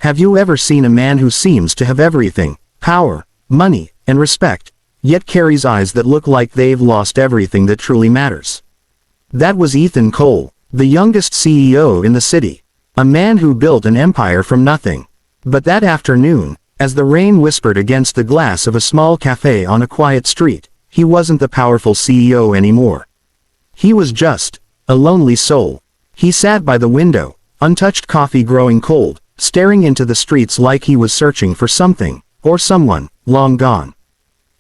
Have you ever seen a man who seems to have everything, power, money, and respect, yet carries eyes that look like they've lost everything that truly matters? That was Ethan Cole, the youngest CEO in the city. A man who built an empire from nothing. But that afternoon, as the rain whispered against the glass of a small cafe on a quiet street, he wasn't the powerful CEO anymore. He was just a lonely soul. He sat by the window, untouched coffee growing cold, staring into the streets like he was searching for something, or someone, long gone.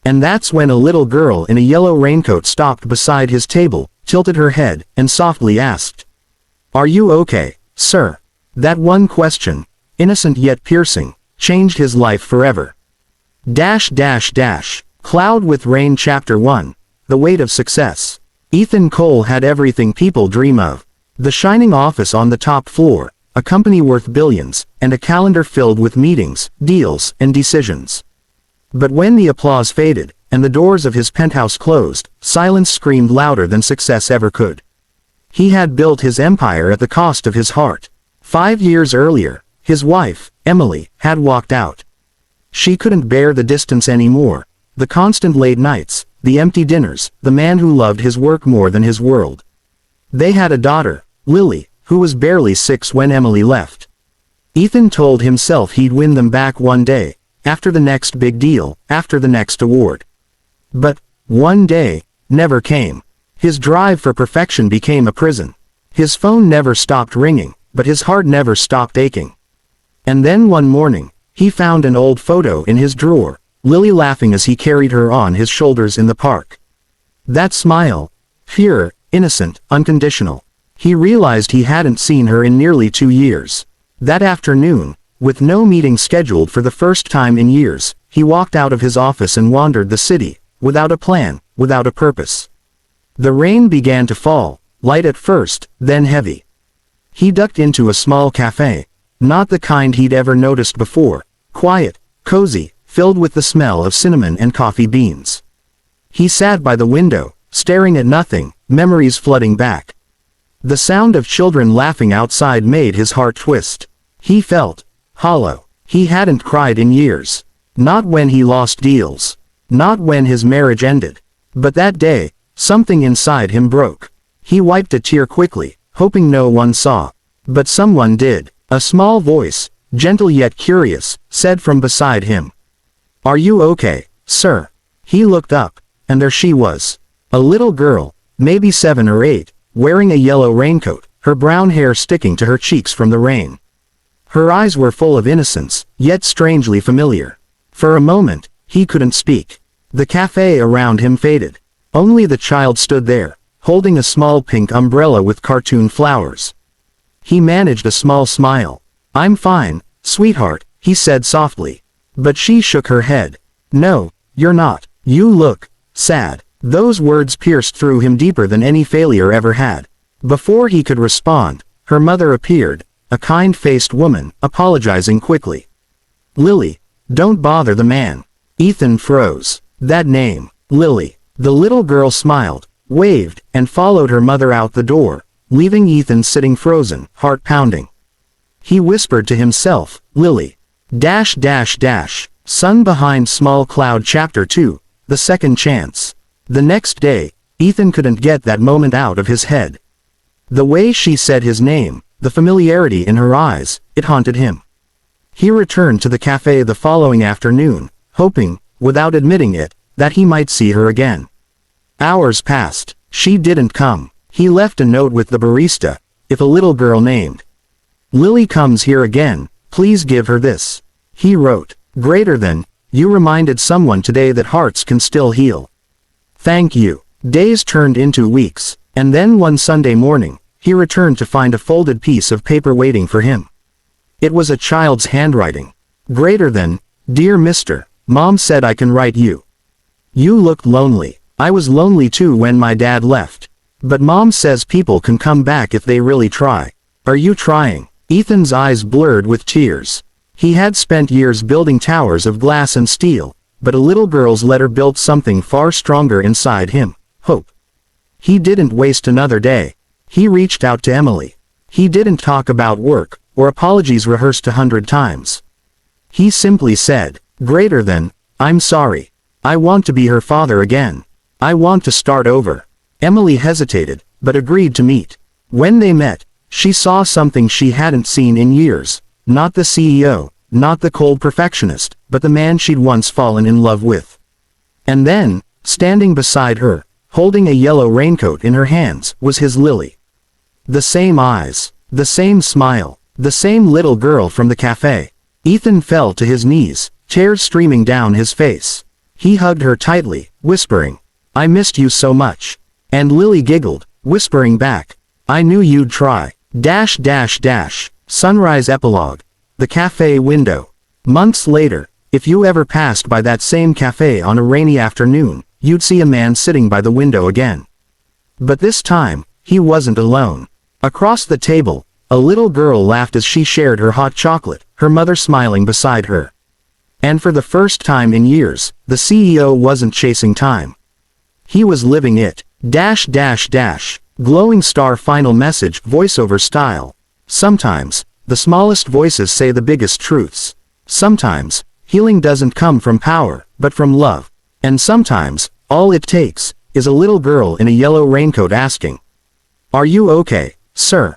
And that's when a little girl in a yellow raincoat stopped beside his table, tilted her head, and softly asked, "Are you okay, sir?" That one question, innocent yet piercing, changed his life forever. Cloud with Rain Chapter 1, The Weight of Success. Ethan Cole had everything people dream of. The shining office on the top floor, a company worth billions, and a calendar filled with meetings, deals, and decisions. But when the applause faded, and the doors of his penthouse closed, silence screamed louder than success ever could. He had built his empire at the cost of his heart. 5 years earlier, his wife, Emily, had walked out. She couldn't bear the distance anymore, the constant late nights, the empty dinners, the man who loved his work more than his world. They had a daughter, Lily, who was barely 6 when Emily left. Ethan told himself he'd win them back one day, after the next big deal, after the next award. But one day never came. His drive for perfection became a prison. His phone never stopped ringing, but his heart never stopped aching. And then one morning, he found an old photo in his drawer, Lily laughing as he carried her on his shoulders in the park. That smile, pure, innocent, unconditional. He realized he hadn't seen her in nearly 2 years. That afternoon, with no meeting scheduled for the first time in years, he walked out of his office and wandered the city, without a plan, without a purpose. The rain began to fall, light at first, then heavy. He ducked into a small cafe, not the kind he'd ever noticed before, quiet, cozy, filled with the smell of cinnamon and coffee beans. He sat by the window, staring at nothing, memories flooding back. The sound of children laughing outside made his heart twist. He felt hollow. He hadn't cried in years. Not when he lost deals. Not when his marriage ended. But that day, something inside him broke. He wiped a tear quickly, hoping no one saw. But someone did. A small voice, gentle yet curious, said from beside him, "Are you okay, sir?" He looked up, and there she was. A little girl, maybe 7 or 8, wearing a yellow raincoat, her brown hair sticking to her cheeks from the rain. Her eyes were full of innocence, yet strangely familiar. For a moment, he couldn't speak. The cafe around him faded. Only the child stood there, holding a small pink umbrella with cartoon flowers. He managed a small smile. "I'm fine, sweetheart," he said softly. But she shook her head. "No, you're not. You look sad." Those words pierced through him deeper than any failure ever had. Before he could respond, her mother appeared, a kind-faced woman, apologizing quickly. "Lily, don't bother the man." Ethan froze. That name, Lily. The little girl smiled, waved, and followed her mother out the door, leaving Ethan sitting frozen, heart pounding. He whispered to himself, "Lily. Sun behind small cloud Chapter 2, The Second Chance." The next day, Ethan couldn't get that moment out of his head. The way she said his name, the familiarity in her eyes, it haunted him. He returned to the cafe the following afternoon, hoping, without admitting it, that he might see her again. Hours passed. She didn't come. He left a note with the barista, if a little girl named Lily comes here again, please give her this. He wrote, "Greater than, you reminded someone today that hearts can still heal. Thank you." Days turned into weeks, and then one Sunday morning, he returned to find a folded piece of paper waiting for him. It was a child's handwriting. "Greater than, dear Mr. Mom said I can write you. You looked lonely. I was lonely too when my dad left. But Mom says people can come back if they really try. Are you trying?" Ethan's eyes blurred with tears. He had spent years building towers of glass and steel, but a little girl's letter built something far stronger inside him, hope. He didn't waste another day. He reached out to Emily. He didn't talk about work, or apologies rehearsed 100 times. He simply said, greater than, I'm sorry. I want to be her father again. I want to start over. Emily hesitated, but agreed to meet. When they met, she saw something she hadn't seen in years. Not the CEO, not the cold perfectionist, but the man she'd once fallen in love with. And then, standing beside her, holding a yellow raincoat in her hands, was his Lily. The same eyes, the same smile, the same little girl from the cafe. Ethan fell to his knees, tears streaming down his face. He hugged her tightly, whispering, I missed you so much. And Lily giggled, whispering back, I knew you'd try. Sunrise epilogue. The cafe window. Months later, if you ever passed by that same cafe on a rainy afternoon, you'd see a man sitting by the window again. But this time, he wasn't alone. Across the table, a little girl laughed as she shared her hot chocolate, her mother smiling beside her. And for the first time in years, the CEO wasn't chasing time. He was living it. Glowing star final message, voiceover style. Sometimes, the smallest voices say the biggest truths. Sometimes, healing doesn't come from power, but from love. And sometimes, all it takes, is a little girl in a yellow raincoat asking, Are you okay, sir?